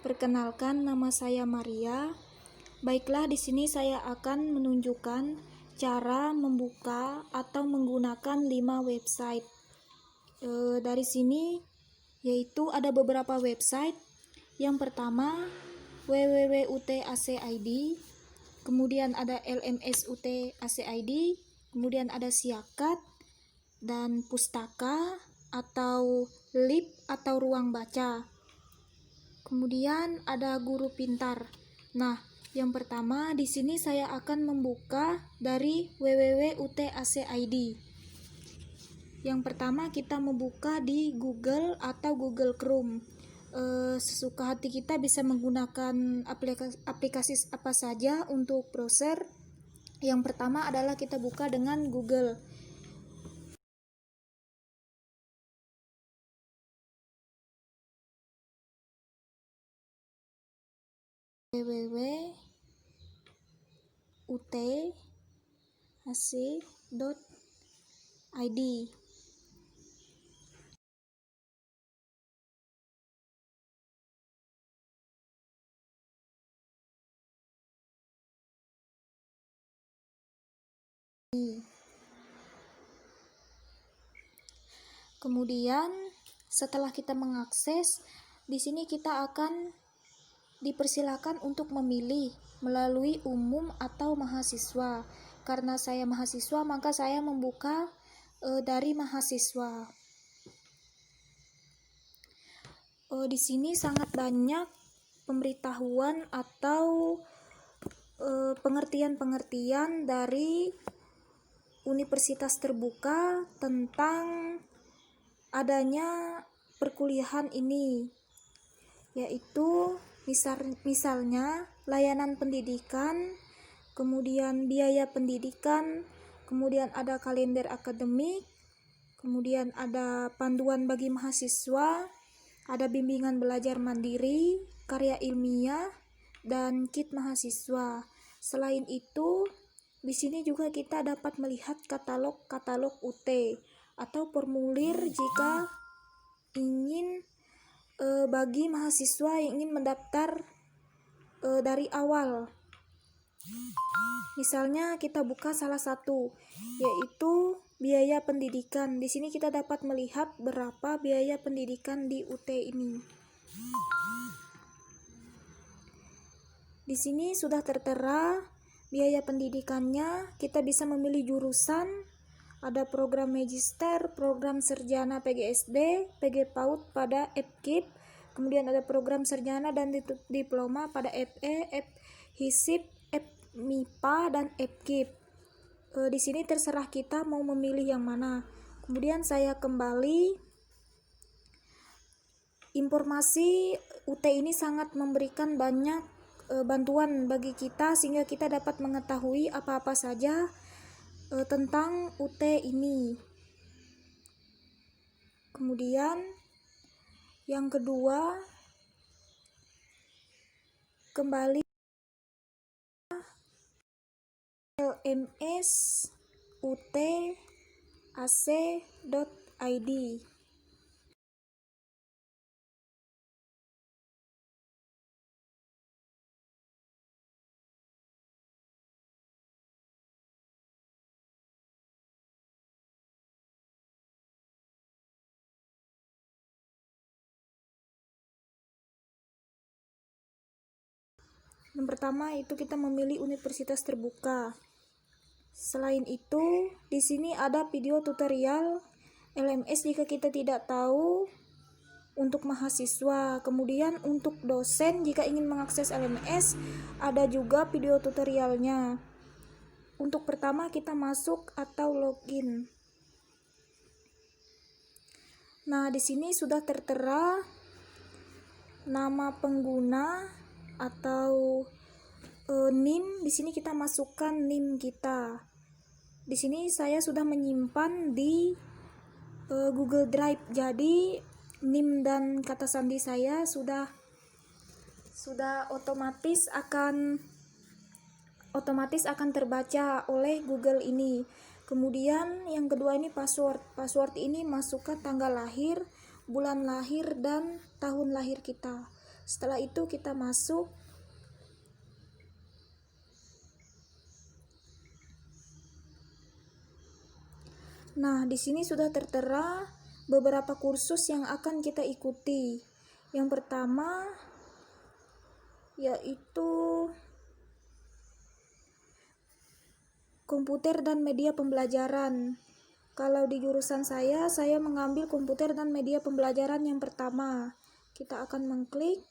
Perkenalkan, nama saya Maria. Baiklah, di sini saya akan menunjukkan cara membuka atau menggunakan 5 website. Dari sini yaitu ada beberapa website. Yang pertama www.ut.ac.id, kemudian ada lms.ut.ac.id, kemudian ada Siakat dan Pustaka atau LIP atau ruang baca. Kemudian ada Guru Pintar. Nah, yang pertama di sini saya akan membuka dari www.ut.ac.id. Yang pertama kita membuka di Google atau Google Chrome. Sesuka hati kita bisa menggunakan aplikasi apa saja untuk browser. Yang pertama adalah kita buka dengan Google. www.ut.ac.id. Kemudian setelah kita mengakses, di sini kita akan dipersilakan untuk memilih melalui umum atau mahasiswa. Karena saya mahasiswa, maka saya membuka dari mahasiswa. Di sini sangat banyak pemberitahuan atau pengertian-pengertian dari universitas terbuka tentang adanya perkuliahan ini, yaitu misalnya layanan pendidikan, kemudian biaya pendidikan, kemudian ada kalender akademik, kemudian ada panduan bagi mahasiswa, ada bimbingan belajar mandiri, karya ilmiah, dan kit mahasiswa. Selain itu, di sini juga kita dapat melihat katalog UT atau formulir jika ingin bagi mahasiswa yang ingin mendaftar dari awal. Misalnya kita buka salah satu, yaitu biaya pendidikan. Di sini kita dapat melihat berapa biaya pendidikan di UT ini. Di sini sudah tertera biaya pendidikannya. Kita bisa memilih jurusan. Ada program magister, program sarjana PGSD, PG PAUD pada FKIP, kemudian ada program sarjana dan diploma pada FE, FHISIP, FMIPA, dan FKIP. Di sini terserah kita mau memilih yang mana. Kemudian saya kembali. Informasi UT ini sangat memberikan banyak bantuan bagi kita sehingga kita dapat mengetahui apa-apa saja tentang UT ini. Kemudian yang kedua, kembali lms.ut.ac.id. Yang pertama itu kita memilih universitas terbuka. Selain itu, di sini ada video tutorial LMS jika kita tidak tahu untuk mahasiswa. Kemudian untuk dosen jika ingin mengakses LMS ada juga video tutorialnya. Untuk pertama kita masuk atau login. Nah, di sini sudah tertera nama pengguna atau NIM. Di sini kita masukkan NIM kita. Di sini saya sudah menyimpan di Google Drive. Jadi NIM dan kata sandi saya sudah otomatis akan terbaca oleh Google ini. Kemudian yang kedua ini password. Password ini masukkan tanggal lahir, bulan lahir, dan tahun lahir kita. Setelah itu kita masuk. Nah, di sini sudah tertera beberapa kursus yang akan kita ikuti. Yang pertama yaitu komputer dan media pembelajaran. Kalau di jurusan saya mengambil komputer dan media pembelajaran yang pertama. Kita akan mengklik.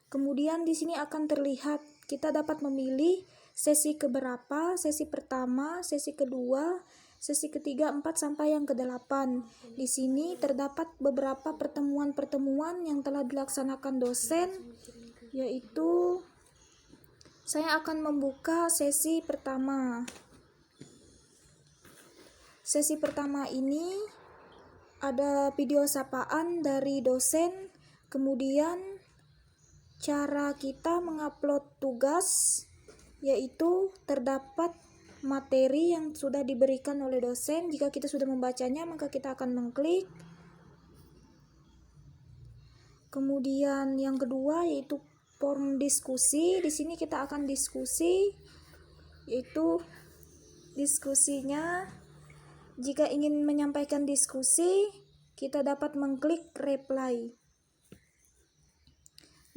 Kemudian di sini akan terlihat kita dapat memilih sesi keberapa, sesi pertama, sesi kedua, sesi ketiga, 4 sampai yang ke-8. Di sini terdapat beberapa pertemuan-pertemuan yang telah dilaksanakan dosen, yaitu saya akan membuka sesi pertama. Sesi pertama ini ada video sapaan dari dosen, kemudian cara kita mengupload tugas, yaitu terdapat materi yang sudah diberikan oleh dosen. Jika kita sudah membacanya, maka kita akan mengklik. Kemudian yang kedua yaitu form diskusi. Di sini kita akan diskusi, yaitu diskusinya. Jika ingin menyampaikan diskusi, kita dapat mengklik reply.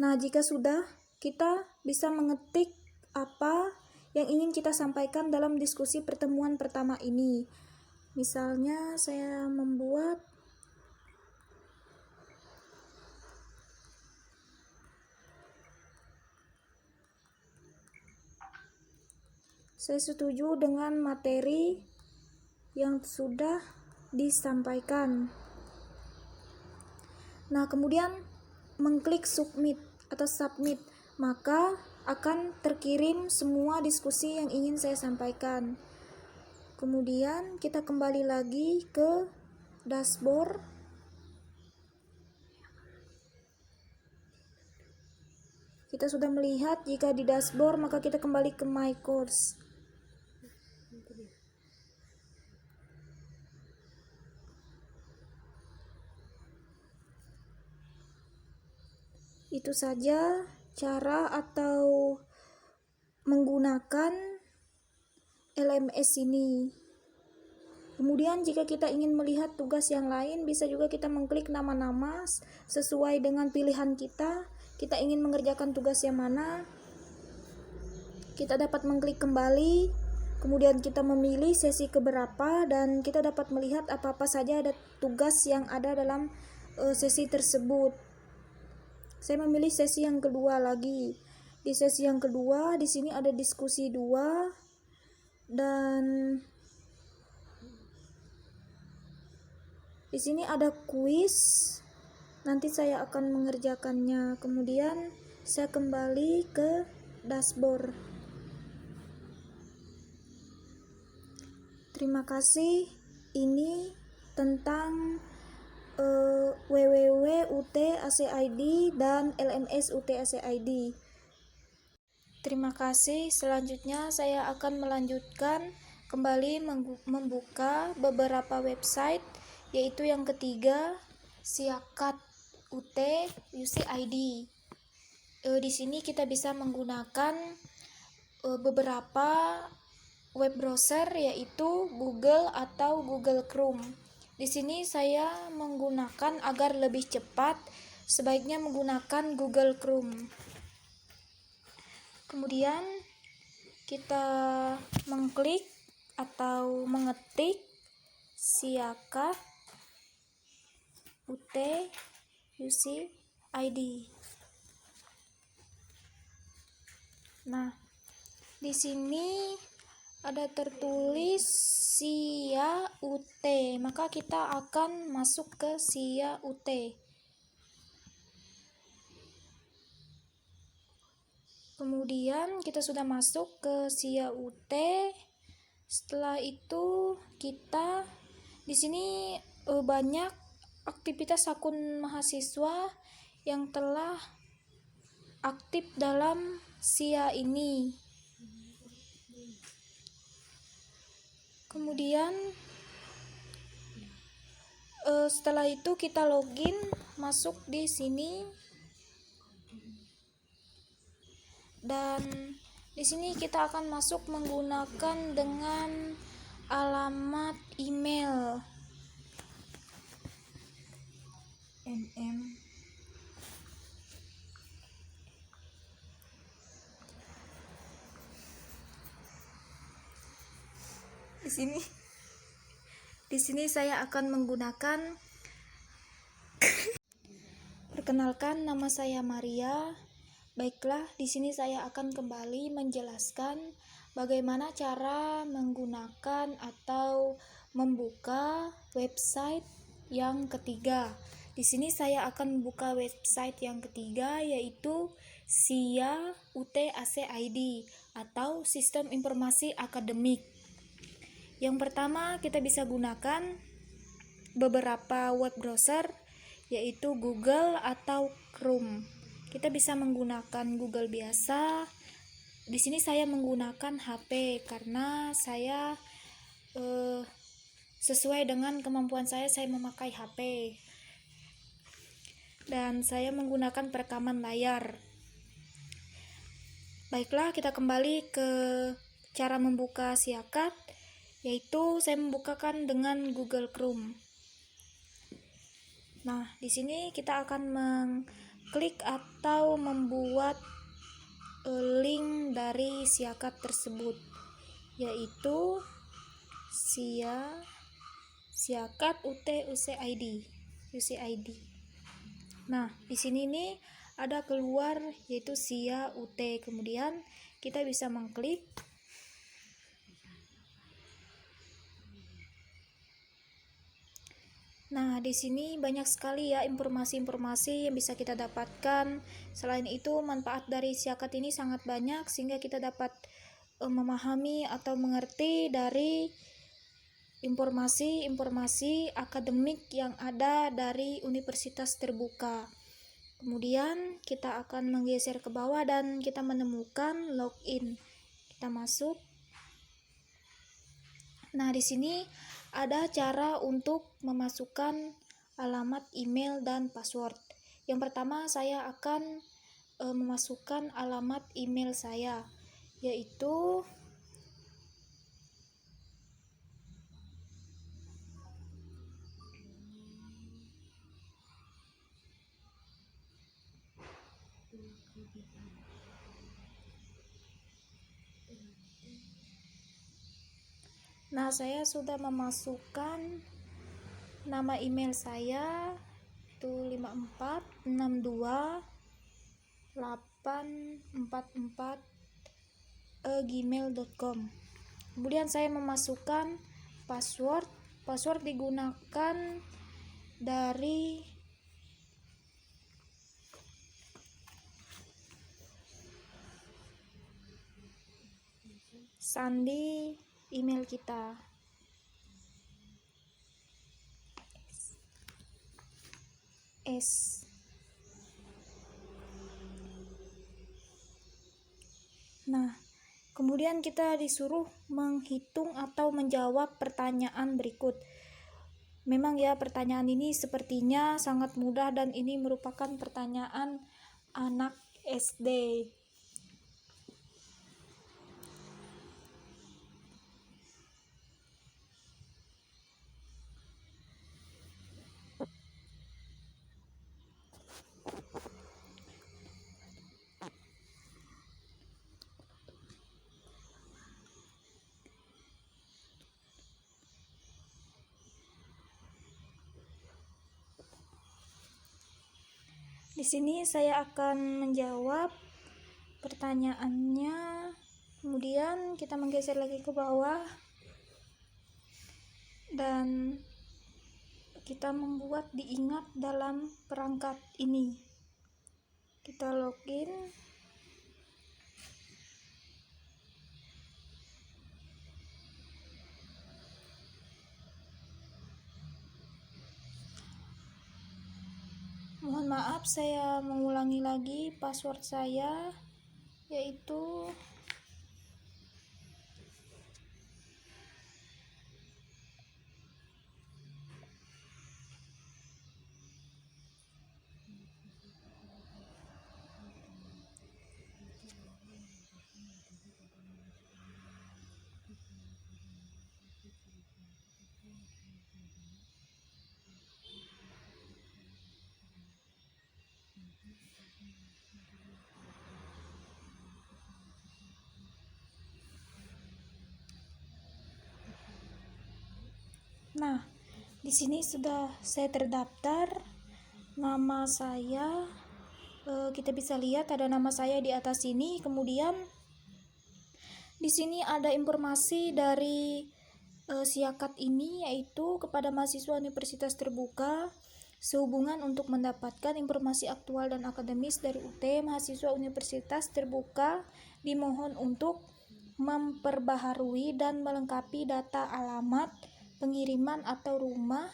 Nah, jika sudah, kita bisa mengetik apa yang ingin kita sampaikan dalam diskusi pertemuan pertama ini. Misalnya saya membuat saya setuju dengan materi yang sudah disampaikan. Nah, kemudian mengklik submit atau submit, maka akan terkirim semua diskusi yang ingin saya sampaikan. Kemudian kita kembali lagi ke dashboard. Kita sudah melihat jika di dashboard, maka kita kembali ke my course. Itu saja cara atau menggunakan LMS ini. Kemudian jika kita ingin melihat tugas yang lain, bisa juga kita mengklik nama-nama sesuai dengan pilihan kita. Kita ingin mengerjakan tugas yang mana, kita dapat mengklik kembali. Kemudian kita memilih sesi keberapa, dan kita dapat melihat apa-apa saja ada tugas yang ada dalam sesi tersebut. Saya memilih sesi yang kedua lagi. Di sesi yang kedua, di sini ada diskusi 2 dan di sini ada kuis. Nanti saya akan mengerjakannya. Kemudian saya kembali ke dashboard. Terima kasih. Ini tentang www.ut.ac.id dan LMS ut.ac.id. Terima kasih. Selanjutnya saya akan melanjutkan kembali membuka beberapa website, yaitu yang ketiga, Siakat UT UC.id. Di sini kita bisa menggunakan beberapa web browser, yaitu Google atau Google Chrome. Di sini saya menggunakan agar lebih cepat, sebaiknya menggunakan Google Chrome. Kemudian kita mengklik atau mengetik Siakat UT UC.id. Nah, di sini ada tertulis SIA UT, maka kita akan masuk ke SIA UT. Kemudian kita sudah masuk ke SIA UT. Setelah itu kita di sini banyak aktivitas akun mahasiswa yang telah aktif dalam SIA ini. Kemudian setelah itu kita login, masuk di sini. Dan di sini kita akan masuk menggunakan dengan alamat email di sini saya akan menggunakan perkenalkan, nama saya Maria. Baiklah, di sini saya akan kembali menjelaskan bagaimana cara menggunakan atau membuka website yang ketiga. Di sini saya akan membuka website yang ketiga, yaitu SIA UT-ACID atau Sistem Informasi Akademik. Yang pertama, kita bisa gunakan beberapa web browser, yaitu Google atau Chrome. Kita bisa menggunakan Google biasa. Di sini saya menggunakan HP karena saya sesuai dengan kemampuan saya memakai HP. Dan saya menggunakan perekaman layar. Baiklah, kita kembali ke cara membuka Siakat, yaitu saya membukakan dengan Google Chrome. Nah, di sini kita akan mengklik atau membuat link dari Siakat tersebut, yaitu Siakat UCID. Nah, di sini nih ada keluar yaitu SIA UT. Kemudian kita bisa mengklik. Nah, di sini banyak sekali ya informasi-informasi yang bisa kita dapatkan. Selain itu, manfaat dari Siakat ini sangat banyak sehingga kita dapat memahami atau mengerti dari informasi-informasi akademik yang ada dari universitas terbuka. Kemudian kita akan menggeser ke bawah dan kita menemukan login. Kita masuk. Nah, di sini ada cara untuk memasukkan alamat email dan password. Yang pertama, saya akan memasukkan alamat email saya, yaitu saya sudah memasukkan nama email saya itu 5462844 gmail.com. Kemudian saya memasukkan password digunakan dari sandi email kita. Nah, kemudian kita disuruh menghitung atau menjawab pertanyaan berikut. Memang ya, pertanyaan ini sepertinya sangat mudah dan ini merupakan pertanyaan anak SD. Di sini saya akan menjawab pertanyaannya. Kemudian kita menggeser lagi ke bawah dan kita membuat diingat dalam perangkat ini. Kita login. Mohon maaf, saya mengulangi lagi password saya, yaitu Nah, di sini sudah saya terdaftar. Nama saya, kita bisa lihat ada nama saya di atas sini. Kemudian di sini ada informasi dari Siakat ini, yaitu kepada mahasiswa Universitas Terbuka sehubungan untuk mendapatkan informasi aktual dan akademis dari UT, mahasiswa Universitas Terbuka dimohon untuk memperbaharui dan melengkapi data alamat pengiriman atau rumah,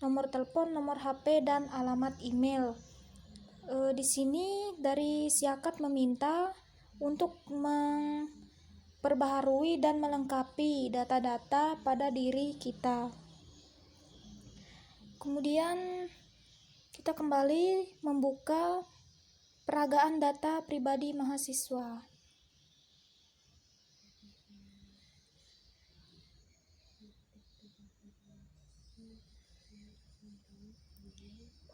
nomor telepon, nomor HP, dan alamat email. Di sini dari Siakat meminta untuk memperbaharui dan melengkapi data-data pada diri kita. Kemudian kita kembali membuka peragaan data pribadi mahasiswa.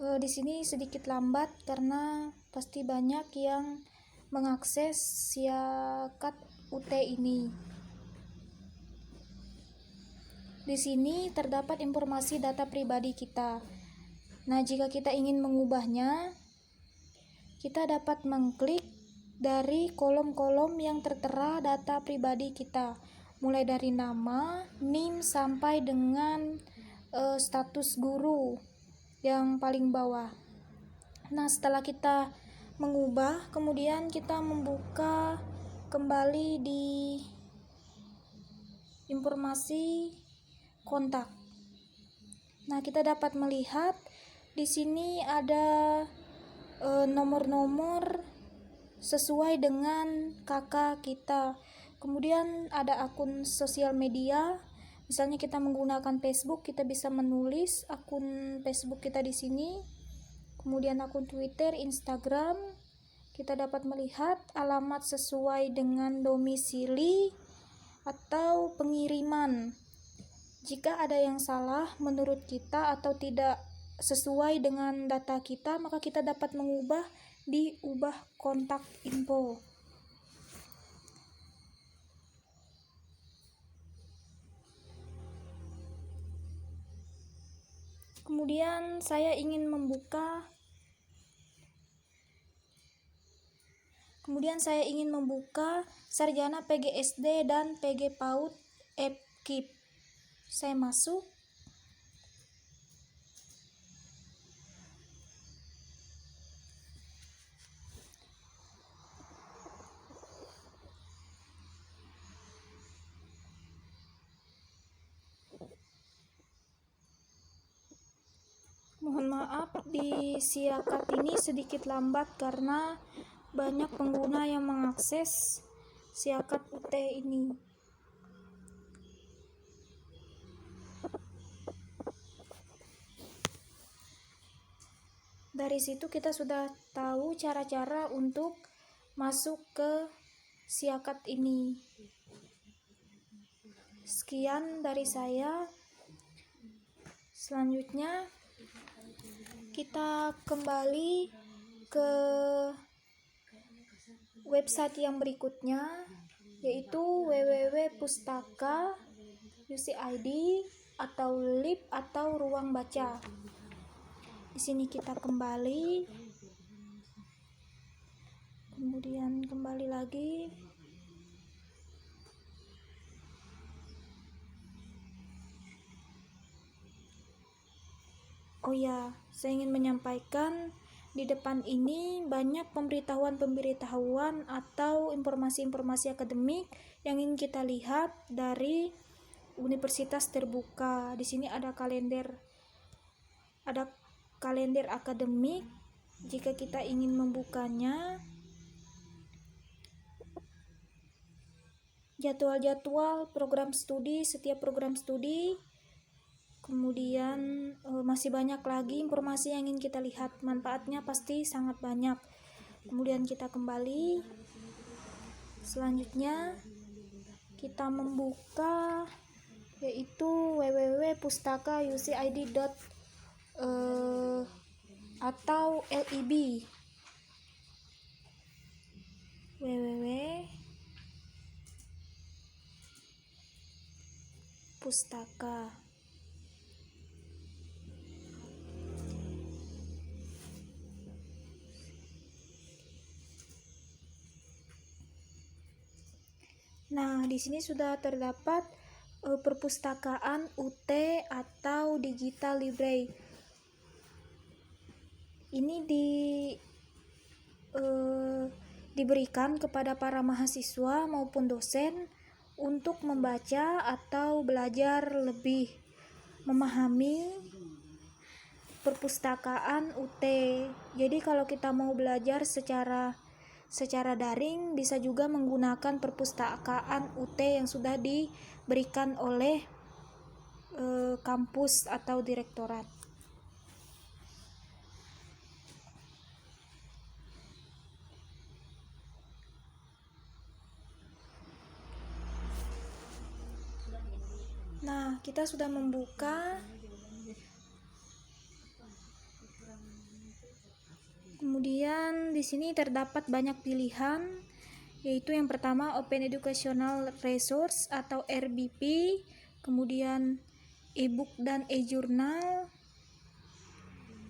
Di sini sedikit lambat karena pasti banyak yang mengakses Siakat UT ini. Di sini terdapat informasi data pribadi kita. Nah, jika kita ingin mengubahnya, kita dapat mengklik dari kolom-kolom yang tertera data pribadi kita, mulai dari nama, NIM, sampai dengan status guru yang paling bawah. Nah, setelah kita mengubah, kemudian kita membuka kembali di informasi kontak. Nah, kita dapat melihat di sini ada nomor-nomor sesuai dengan kakak kita. Kemudian ada akun sosial media. Misalnya kita menggunakan Facebook, kita bisa menulis akun Facebook kita di sini. Kemudian akun Twitter, Instagram, kita dapat melihat alamat sesuai dengan domisili atau pengiriman. Jika ada yang salah menurut kita atau tidak sesuai dengan data kita, maka kita dapat mengubah di ubah kontak info. Kemudian saya ingin membuka sarjana PGSD dan PG PAUD FKIP. Saya masuk. Mohon maaf, di Siakat ini sedikit lambat karena banyak pengguna yang mengakses Siakat UT ini. Dari situ kita sudah tahu cara-cara untuk masuk ke Siakat ini. Sekian dari saya. Selanjutnya kita kembali ke website yang berikutnya, yaitu www.pustaka UCID atau LIP atau ruang baca. Di sini kita kembali, kemudian kembali lagi. Oh ya, saya ingin menyampaikan di depan ini banyak pemberitahuan atau informasi-informasi akademik yang ingin kita lihat dari Universitas Terbuka. Di sini ada kalender akademik. Jika kita ingin membukanya, jadwal-jadwal program studi, setiap program studi. Kemudian masih banyak lagi informasi yang ingin kita lihat, manfaatnya pasti sangat banyak. Kemudian kita kembali. Selanjutnya kita membuka yaitu www.pustakaucid atau LIB. pustaka. Nah, di sini sudah terdapat perpustakaan UT atau Digital Library. Ini diberikan kepada para mahasiswa maupun dosen untuk membaca atau belajar lebih memahami perpustakaan UT. Jadi kalau kita mau belajar secara daring, bisa juga menggunakan perpustakaan UT yang sudah diberikan oleh kampus atau direktorat. Nah, kita sudah membuka. Kemudian di sini terdapat banyak pilihan, yaitu yang pertama Open Educational Resource atau RBP, kemudian e-book dan e-journal.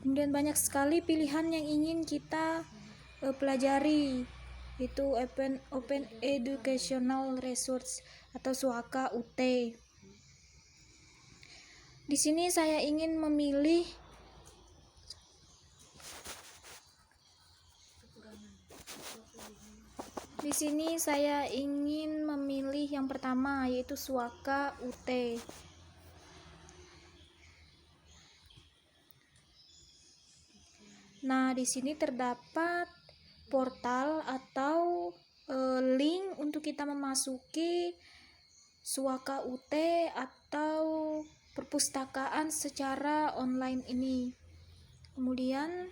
Kemudian banyak sekali pilihan yang ingin kita pelajari, yaitu Open Educational Resource atau SUAKA UT. Di sini saya ingin memilih yang pertama, yaitu SUAKA UT. Nah, di sini terdapat portal atau link untuk kita memasuki SUAKA UT atau perpustakaan secara online ini. Kemudian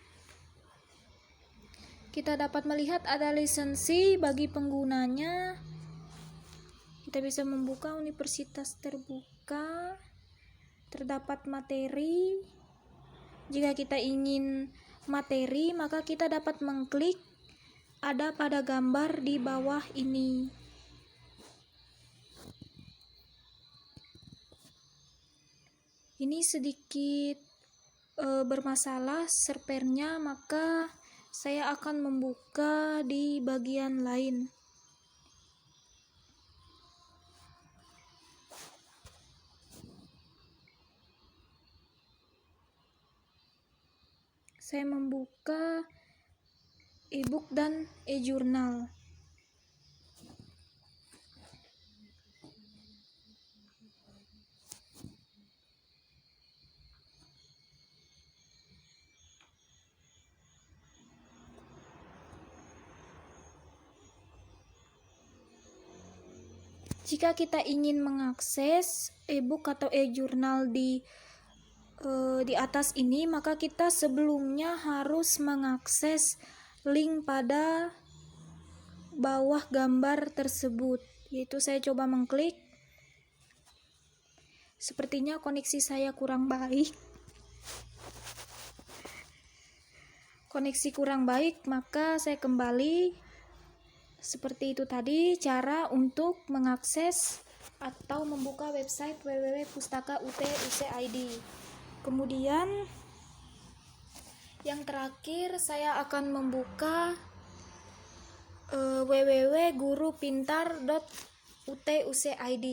kita dapat melihat ada lisensi bagi penggunanya. Kita bisa membuka universitas terbuka. Terdapat materi. Jika kita ingin materi, maka kita dapat mengklik ada pada gambar di bawah ini. Ini sedikit bermasalah servernya, maka saya akan membuka di bagian lain. Saya membuka e-book dan e-journal. Jika kita ingin mengakses e-book atau e-journal di atas ini, maka kita sebelumnya harus mengakses link pada bawah gambar tersebut. Yaitu saya coba mengklik. Sepertinya koneksi saya kurang baik. Maka saya kembali. Seperti itu tadi cara untuk mengakses atau membuka website www.pustaka.ut.uc.id. Kemudian yang terakhir saya akan membuka www.gurupintar.ut.uc.id.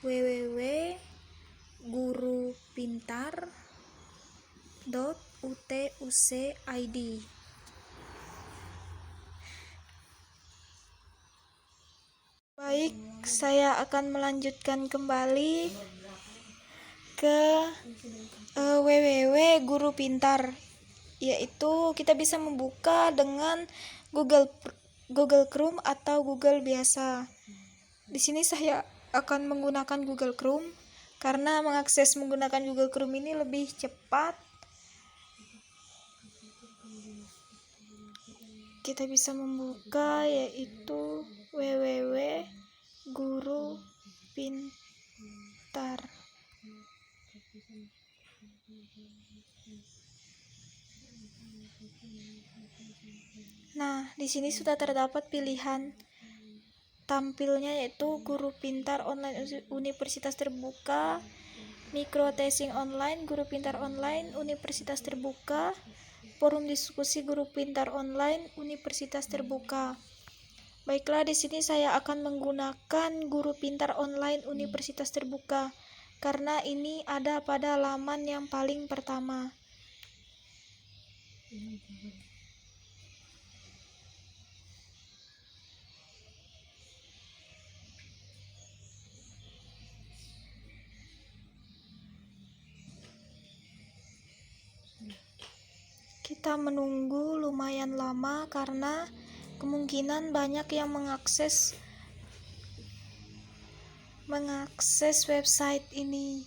www.gurupintar.ut.uc.id. Baik, saya akan melanjutkan kembali ke www.gurupintar, yaitu kita bisa membuka dengan Google Chrome atau Google biasa. Di sini saya akan menggunakan Google Chrome karena mengakses menggunakan Google Chrome ini lebih cepat. Kita bisa membuka yaitu www.gurupintar. Nah, di sini sudah terdapat pilihan tampilnya yaitu Guru Pintar Online Universitas Terbuka, Micro Teaching Online Guru Pintar Online Universitas Terbuka, Forum Diskusi Guru Pintar Online Universitas Terbuka. Baiklah, di sini saya akan menggunakan Guru Pintar Online Universitas Terbuka karena ini ada pada laman yang paling pertama. Kita menunggu lumayan lama karena kemungkinan banyak yang mengakses website ini.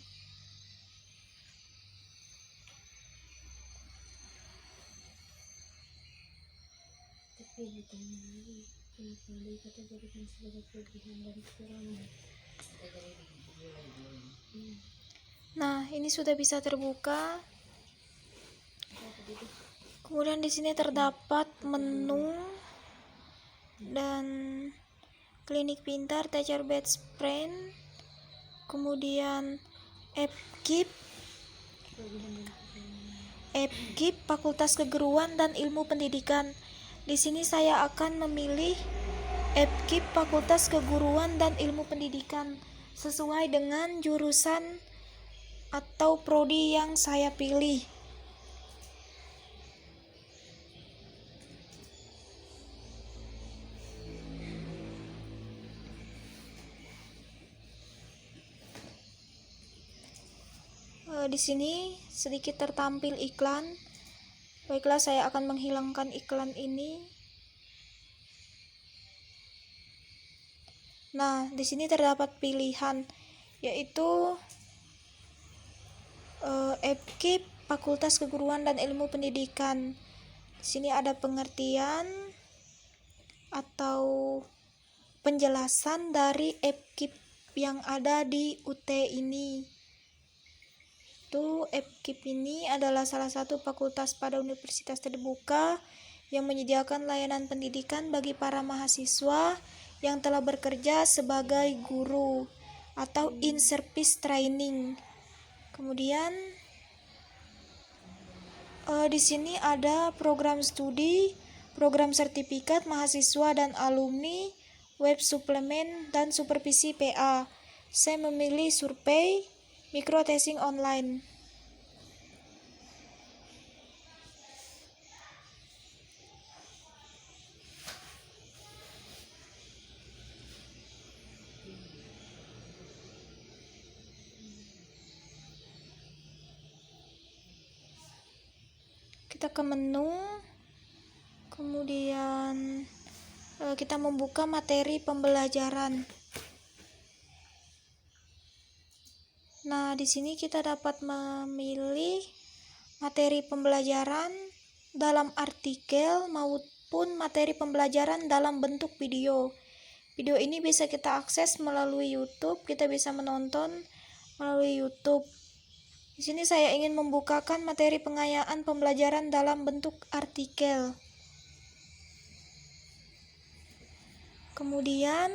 Nah, ini sudah bisa terbuka. Kemudian di sini terdapat menu dan klinik pintar, teacher best friend, kemudian EPKIP, Fakultas Keguruan dan Ilmu Pendidikan. Di sini saya akan memilih EPKIP Fakultas Keguruan dan Ilmu Pendidikan sesuai dengan jurusan atau prodi yang saya pilih. Di sini sedikit tertampil iklan. Baiklah, saya akan menghilangkan iklan ini. Nah, di sini terdapat pilihan yaitu EPKIP Fakultas Keguruan dan Ilmu Pendidikan. Di sini ada pengertian atau penjelasan dari EPKIP yang ada di UT ini. EPKIP ini adalah salah satu fakultas pada Universitas Terbuka yang menyediakan layanan pendidikan bagi para mahasiswa yang telah bekerja sebagai guru atau in service training. Kemudian di sini ada program studi, program sertifikat mahasiswa dan alumni, web suplemen dan supervisi PA. Saya memilih survei Micro Teaching Online. Kita ke menu, kemudian kita membuka materi pembelajaran. Nah, di sini kita dapat memilih materi pembelajaran dalam artikel maupun materi pembelajaran dalam bentuk video. Video ini bisa kita akses melalui YouTube, kita bisa menonton melalui YouTube. Di sini saya ingin membukakan materi pengayaan pembelajaran dalam bentuk artikel. Kemudian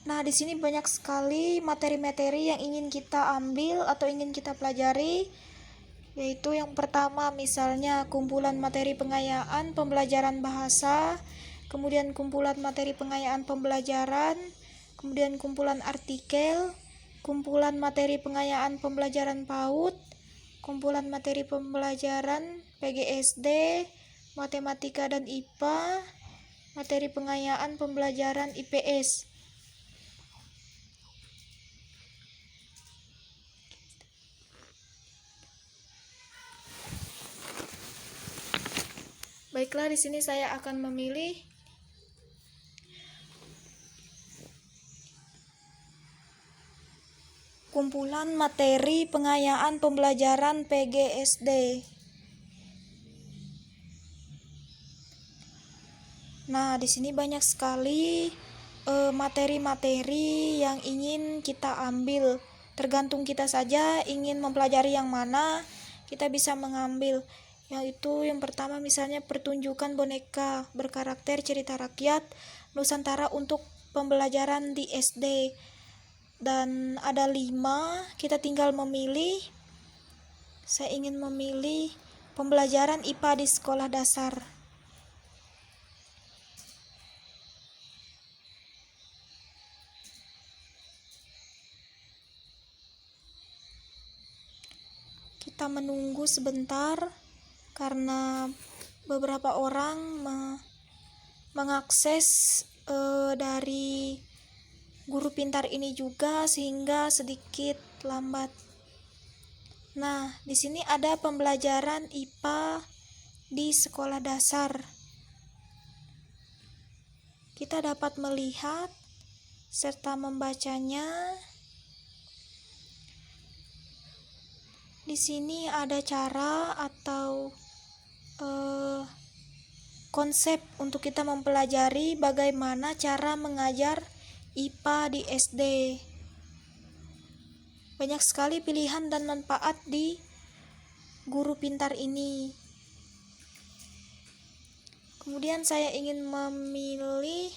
di sini banyak sekali materi-materi yang ingin kita ambil atau ingin kita pelajari, yaitu yang pertama misalnya kumpulan materi pengayaan pembelajaran bahasa, kemudian kumpulan materi pengayaan pembelajaran, kemudian kumpulan artikel, kumpulan materi pengayaan pembelajaran PAUD, kumpulan materi pembelajaran PGSD, matematika dan IPA, materi pengayaan pembelajaran IPS. Baiklah, di sini saya akan memilih kumpulan materi pengayaan pembelajaran PGSD. Nah, di sini banyak sekali materi-materi yang ingin kita ambil. Tergantung kita saja ingin mempelajari yang mana, kita bisa mengambil. Yaitu yang pertama misalnya pertunjukan boneka berkarakter cerita rakyat Nusantara untuk pembelajaran di SD. Dan ada 5, kita tinggal memilih. Saya ingin memilih pembelajaran IPA di sekolah dasar. Kita menunggu sebentar karena beberapa orang mengakses dari guru pintar ini juga, sehingga sedikit lambat. Nah, di sini ada pembelajaran IPA di sekolah dasar. Kita dapat melihat serta membacanya. Di sini ada cara atau konsep untuk kita mempelajari bagaimana cara mengajar IPA di SD. Banyak sekali pilihan dan manfaat di guru pintar ini. Kemudian saya ingin memilih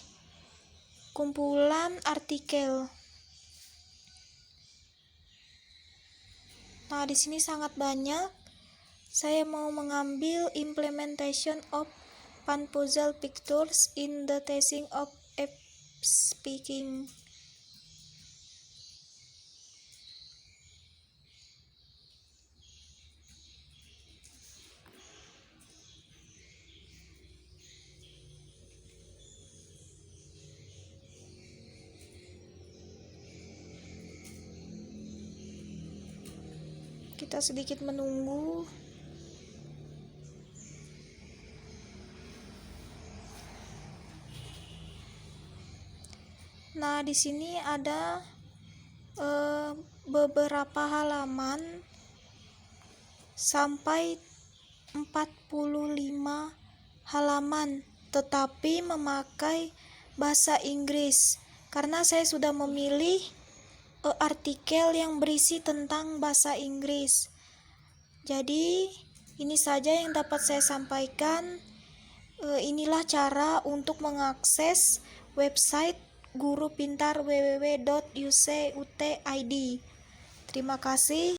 kumpulan artikel. Nah, di sini sangat banyak. Saya mau mengambil implementation of Puzzle pictures in the teaching of speaking. Kita sedikit menunggu. Nah, di sini ada beberapa halaman sampai 45 halaman, tetapi memakai bahasa Inggris karena saya sudah memilih artikel yang berisi tentang bahasa Inggris. Jadi, ini saja yang dapat saya sampaikan. Inilah cara untuk mengakses website Guru Pintar www.ucut.id. Terima kasih.